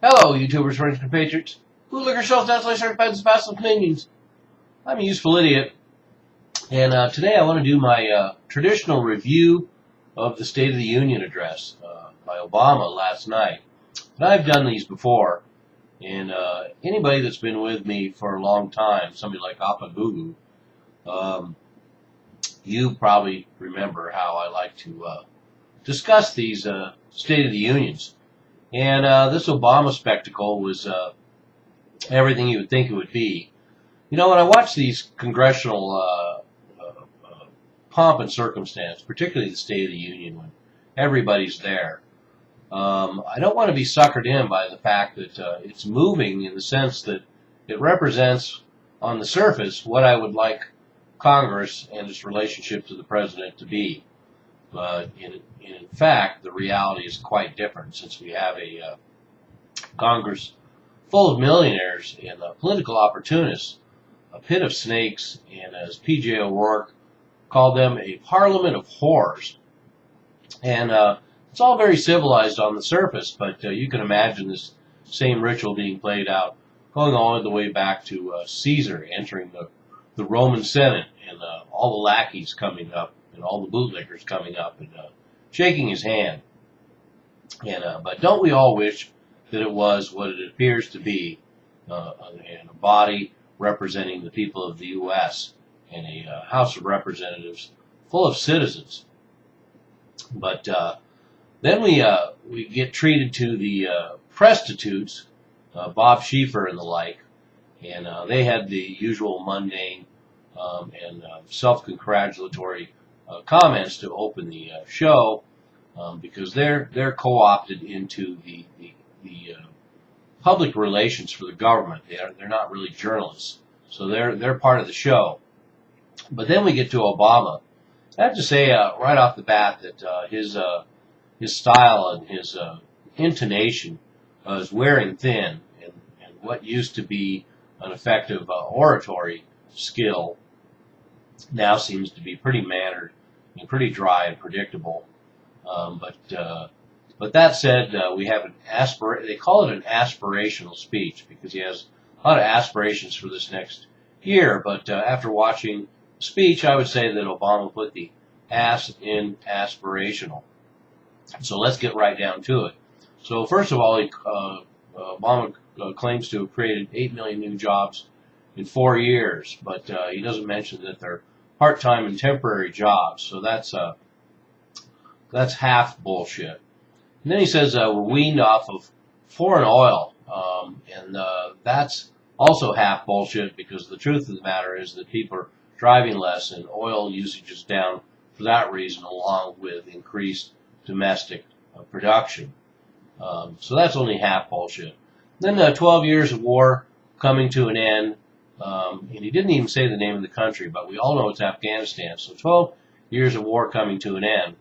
Hello, YouTubers, friends, compatriots. Who look yourselves down, slash, pets, and passive minions. I'm a useful idiot, and today I want to do my traditional review of the State of the Union address by Obama last night. And I've done these before, and anybody that's been with me for a long time, somebody like Appa Gugu, you probably remember how I like to discuss these State of the Unions. And this Obama spectacle was everything you would think it would be. You know, when I watch these congressional pomp and circumstance, particularly the State of the Union, when everybody's there, I don't want to be suckered in by the fact that it's moving in the sense that it represents, on the surface, what I would like Congress and its relationship to the president to be. But in fact, the reality is quite different, since we have a Congress full of millionaires and political opportunists, a pit of snakes, and as P.J. O'Rourke called them, a parliament of whores. And it's all very civilized on the surface, but you can imagine this same ritual being played out, going all the way back to Caesar entering the Roman Senate, and all the lackeys coming up, and all the bootlickers coming up and shaking his hand. And but don't we all wish that it was what it appears to be, and a body representing the people of the U.S. and a House of Representatives full of citizens. But then we get treated to the prostitutes, Bob Schieffer and the like, and they had the usual mundane and self-congratulatory comments to open the show, because they're co-opted into the public relations for the government. They're not really journalists, so they're part of the show. But then we get to Obama. I have to say right off the bat that his style and his intonation is wearing thin, and what used to be an effective oratory skill now seems to be pretty mannered and pretty dry and predictable. But that said, we have they call it an aspirational speech, because he has a lot of aspirations for this next year. But after watching the speech, I would say that Obama put the ass in aspirational. So let's get right down to it. So first of all, Obama claims to have created 8 million new jobs in 4 years, but he doesn't mention that they're part-time and temporary jobs. So that's half bullshit. And then he says we're weaned off of foreign oil, and that's also half bullshit, because the truth of the matter is that people are driving less and oil usage is down for that reason, along with increased domestic production. So that's only half bullshit. Then 12 years of war coming to an end, and he didn't even say the name of the country, but we all know it's Afghanistan. So 12 years of war coming to an end,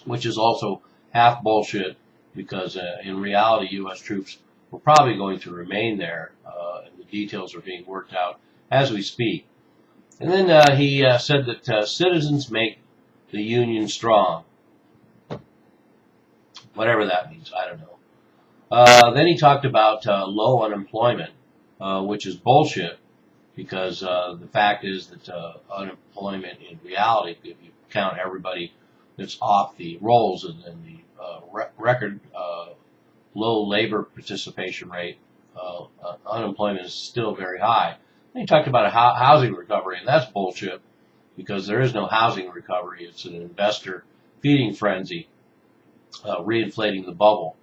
which is also half bullshit, because in reality, U.S. troops were probably going to remain there, and the details are being worked out as we speak. And then he said that citizens make the Union strong. Whatever that means, I don't know. Then he talked about low unemployment, which is bullshit, because the fact is that unemployment in reality, if you count everybody that's off the rolls and the record low labor participation rate, unemployment is still very high. Then he talked about a housing recovery, and that's bullshit, because there is no housing recovery. It's an investor feeding frenzy, reinflating the bubble.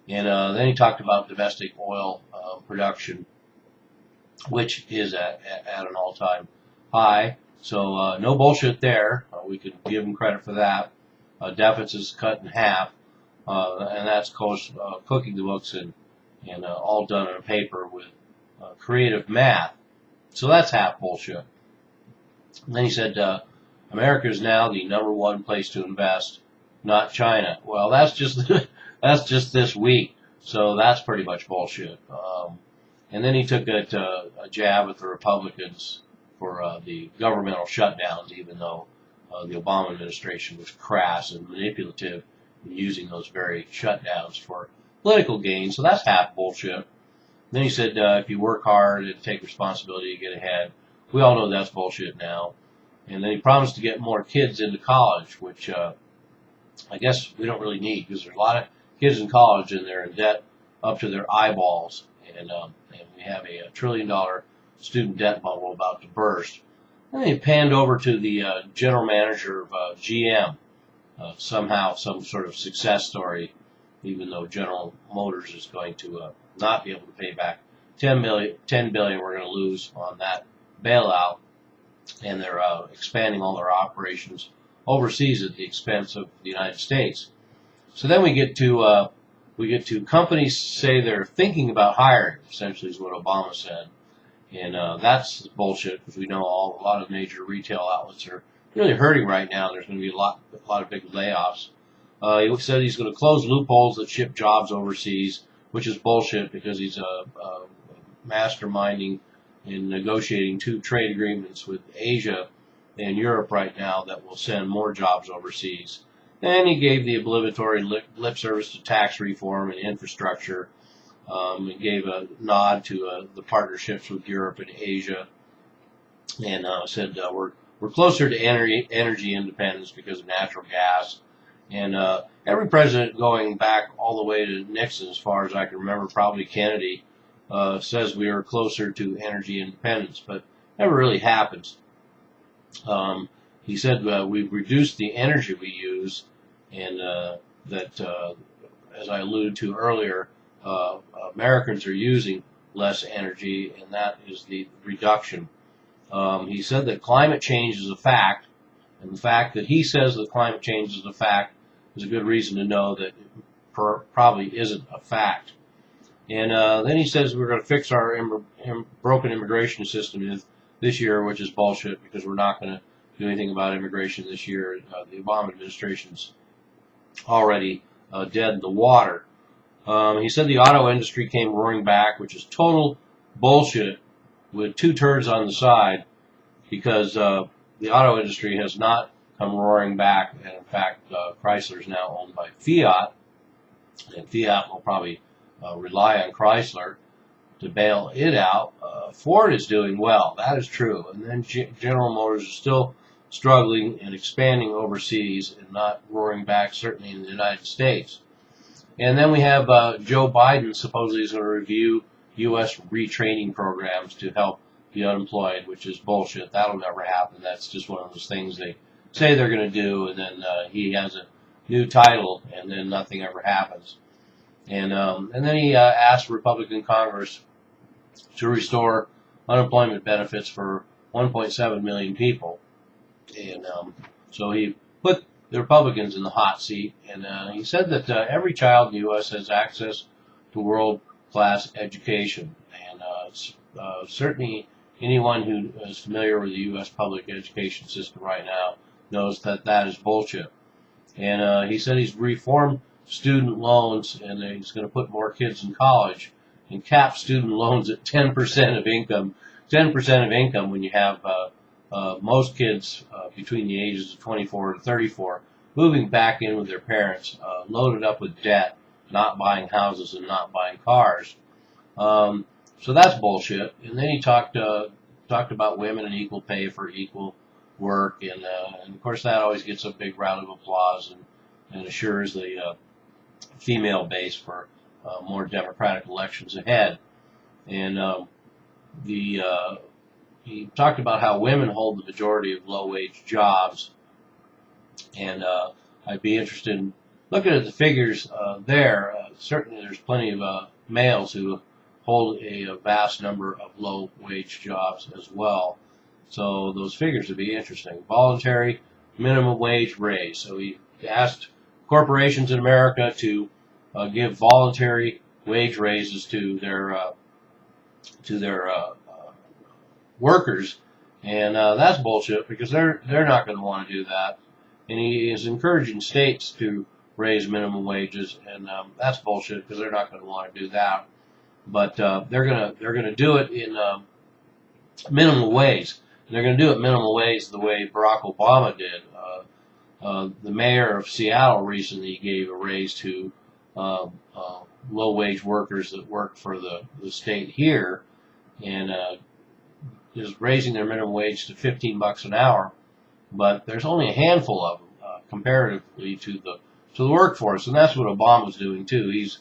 And then he talked about domestic oil production, which is at an all-time high. So no bullshit there. We can give him credit for that. Deficits cut in half, and that's cooking the books and all done on paper with creative math. So that's half bullshit. And then he said America is now the #1 place to invest, not China. Well, that's just that's just this week. So that's pretty much bullshit. And then he took a jab at the Republicans for the governmental shutdowns, even though the Obama administration was crass and manipulative in using those very shutdowns for political gain. So that's half bullshit. Then he said if you work hard and take responsibility, you get ahead. We all know that's bullshit now. And then he promised to get more kids into college, which I guess we don't really need, because there's a lot of kids in college and they're in debt up to their eyeballs. And we have a $1 trillion student debt bubble about to burst. And they panned over to the general manager of GM. Somehow some sort of success story, even though General Motors is going to not be able to pay back $10 billion we're going to lose on that bailout, and they're expanding all their operations overseas at the expense of the United States. So then we get to companies say they're thinking about hiring, essentially is what Obama said. And that's bullshit, because we know a lot of major retail outlets are really hurting right now. There's going to be a lot of big layoffs. He said he's going to close loopholes that ship jobs overseas, which is bullshit, because he's masterminding in negotiating 2 trade agreements with Asia and Europe right now that will send more jobs overseas. And he gave the obligatory lip service to tax reform and infrastructure. And gave a nod to the partnerships with Europe and Asia, and said we're closer to energy independence because of natural gas. And every president going back all the way to Nixon, as far as I can remember, probably Kennedy, says we are closer to energy independence, but never really happens. He said we've reduced the energy we use, and that, as I alluded to earlier, Americans are using less energy, and that is the reduction. He said that climate change is a fact, and the fact that he says that climate change is a fact is a good reason to know that it probably isn't a fact. And then he says we're going to fix our broken immigration system this year, which is bullshit, because we're not going to do anything about immigration this year. The Obama administration's already dead in the water. He said the auto industry came roaring back, which is total bullshit, with 2 turds on the side, because the auto industry has not come roaring back. And in fact, Chrysler is now owned by Fiat, and Fiat will probably rely on Chrysler to bail it out. Ford is doing well, that is true. And then General Motors is still struggling and expanding overseas and not roaring back, certainly in the United States. And then we have Joe Biden supposedly is going to review U.S. retraining programs to help the unemployed, which is bullshit. That'll never happen. That's just one of those things they say they're going to do, and then he has a new title, and then nothing ever happens. And then he asked Republican Congress to restore unemployment benefits for 1.7 million people. And so he put the Republicans in the hot seat, and he said that every child in the U.S. has access to world-class education. And certainly anyone who is familiar with the U.S. public education system right now knows that that is bullshit. And he said he's reformed student loans, and he's going to put more kids in college and cap student loans at 10% of income. 10% of income when you have most kids between the ages of 24 and 34 moving back in with their parents, loaded up with debt, not buying houses and not buying cars. So that's bullshit. And then he talked about women and equal pay for equal work, and of course that always gets a big round of applause and assures the female base for more democratic elections ahead. And he talked about how women hold the majority of low-wage jobs, and I'd be interested in looking at the figures there. Certainly there's plenty of males who hold a vast number of low-wage jobs as well. So those figures would be interesting. Voluntary minimum wage raise. So he asked corporations in America to give voluntary wage raises to their workers, and that's bullshit, because they're not going to want to do that. And he is encouraging states to raise minimum wages, and that's bullshit, because they're not going to want to do that. But they're gonna do it in minimum wage. And they're going to do it minimum wage the way Barack Obama did. The mayor of Seattle recently gave a raise to low-wage workers that work for the state here, and is raising their minimum wage to $15 an hour. But there's only a handful of them comparatively to the workforce, and that's what Obama's doing too. He's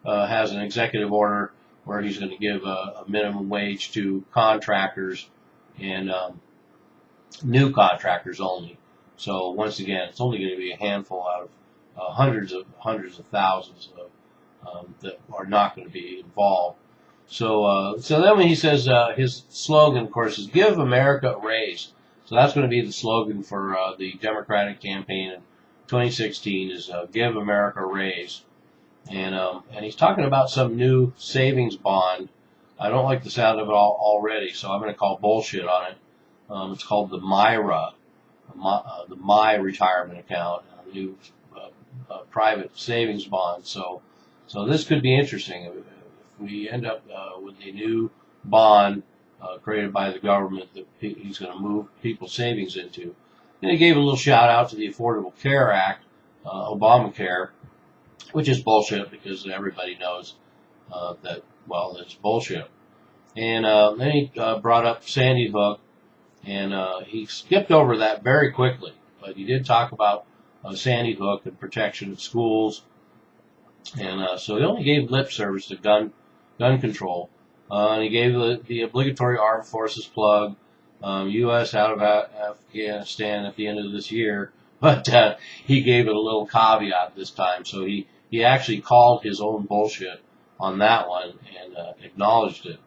has an executive order where he's going to give a minimum wage to contractors and new contractors only. So once again, it's only going to be a handful out of hundreds of thousands that are not going to be involved. So then when he says his slogan, of course, is "Give America a Raise." So that's going to be the slogan for the Democratic campaign in 2016 is "Give America a Raise." And he's talking about some new savings bond. I don't like the sound of it already, so I'm going to call bullshit on it. It's called the MIRA, the My Retirement Account, a new private savings bond. So this could be interesting. If we end up with a new bond created by the government that he's going to move people's savings into. And he gave a little shout out to the Affordable Care Act, Obamacare, which is bullshit because everybody knows that, well, it's bullshit. And then he brought up Sandy Hook, and he skipped over that very quickly. But he did talk about Sandy Hook and protection of schools. And so he only gave lip service to gun control. And he gave the obligatory armed forces plug, U.S. out of Afghanistan at the end of this year. But he gave it a little caveat this time. So he actually called his own bullshit on that one and acknowledged it.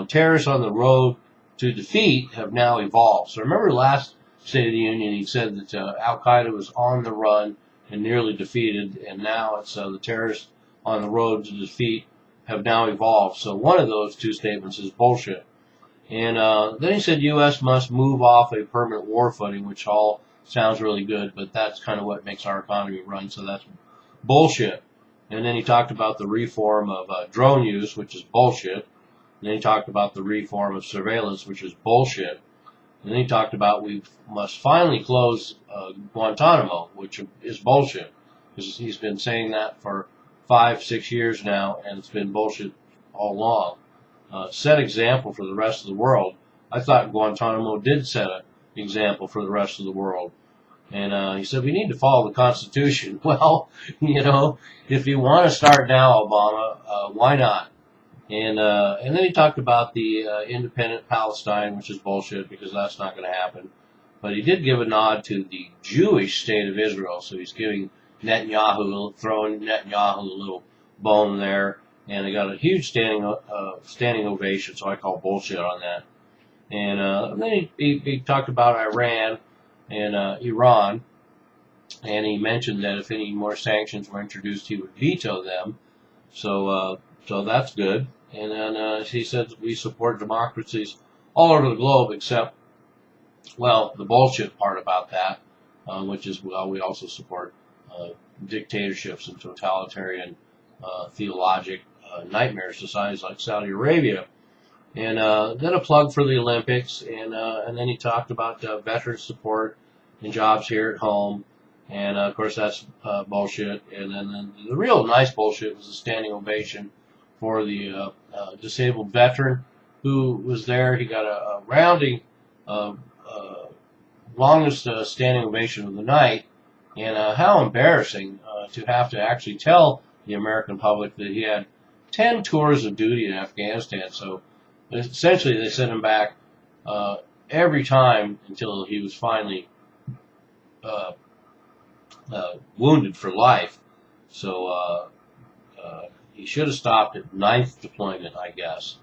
Terrorists on the road to defeat have now evolved. So remember last State of the Union, he said that Al-Qaeda was on the run and nearly defeated, and now it's the terrorists on the road to defeat have now evolved. So one of those two statements is bullshit. And then he said U.S. must move off a permanent war footing, which all sounds really good, but that's kind of what makes our economy run, so that's bullshit. And then he talked about the reform of drone use, which is bullshit. And then he talked about the reform of surveillance, which is bullshit. And then he talked about we must finally close Guantanamo, which is bullshit. Because he's been saying that for 5-6 years now, and it's been bullshit all along. Set example for the rest of the world. I thought Guantanamo did set an example for the rest of the world. And he said, we need to follow the Constitution. Well, if you want to start now, Obama, why not? And then he talked about the independent Palestine, which is bullshit because that's not going to happen. But he did give a nod to the Jewish state of Israel. So he's giving Netanyahu, throwing Netanyahu a little bone there. And they got a huge standing ovation, so I call bullshit on that. And then he talked about Iran and Iran, and he mentioned that if any more sanctions were introduced, he would veto them. So that's good. And then he said we support democracies all over the globe, except, well, the bullshit part about that, which is, well, we also support dictatorships and totalitarian theologic nightmare societies like Saudi Arabia. And then a plug for the Olympics, and then he talked about veteran support and jobs here at home, and of course that's bullshit. And then the real nice bullshit was the standing ovation for the disabled veteran who was there. He got a rounding longest standing ovation of the night, and how embarrassing to have to actually tell the American public that he had 10 tours of duty in Afghanistan. So essentially, they sent him back every time until he was finally wounded for life. So he should have stopped at 9th deployment, I guess.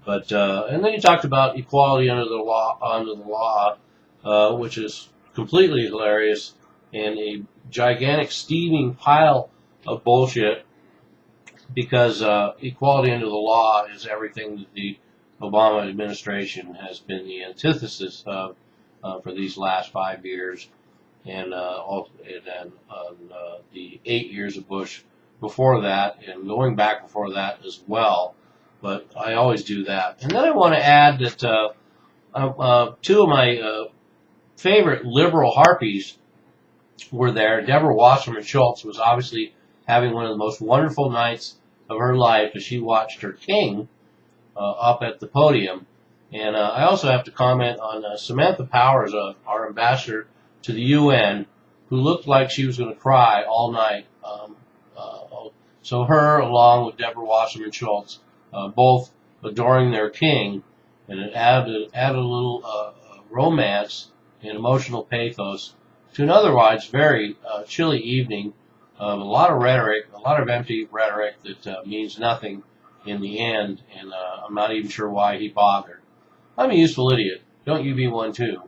But and then he talked about equality under the law, which is completely hilarious and a gigantic steaming pile of bullshit. Because equality under the law is everything that the Obama administration has been the antithesis of for these last 5 years, and the 8 years of Bush before that, and going back before that as well. But I always do that. And then I want to add that two of my favorite liberal harpies were there. Deborah Wasserman Schultz was obviously having one of the most wonderful nights of her life as she watched her king up at the podium. And I also have to comment on Samantha Powers, our ambassador to the UN, who looked like she was going to cry all night. So her, along with Deborah Wasserman Schultz, both adoring their king, and it added a little romance and emotional pathos to an otherwise very chilly evening of a lot of rhetoric, a lot of empty rhetoric that means nothing in the end, and I'm not even sure why he bothered. I'm a useful idiot. Don't you be one too.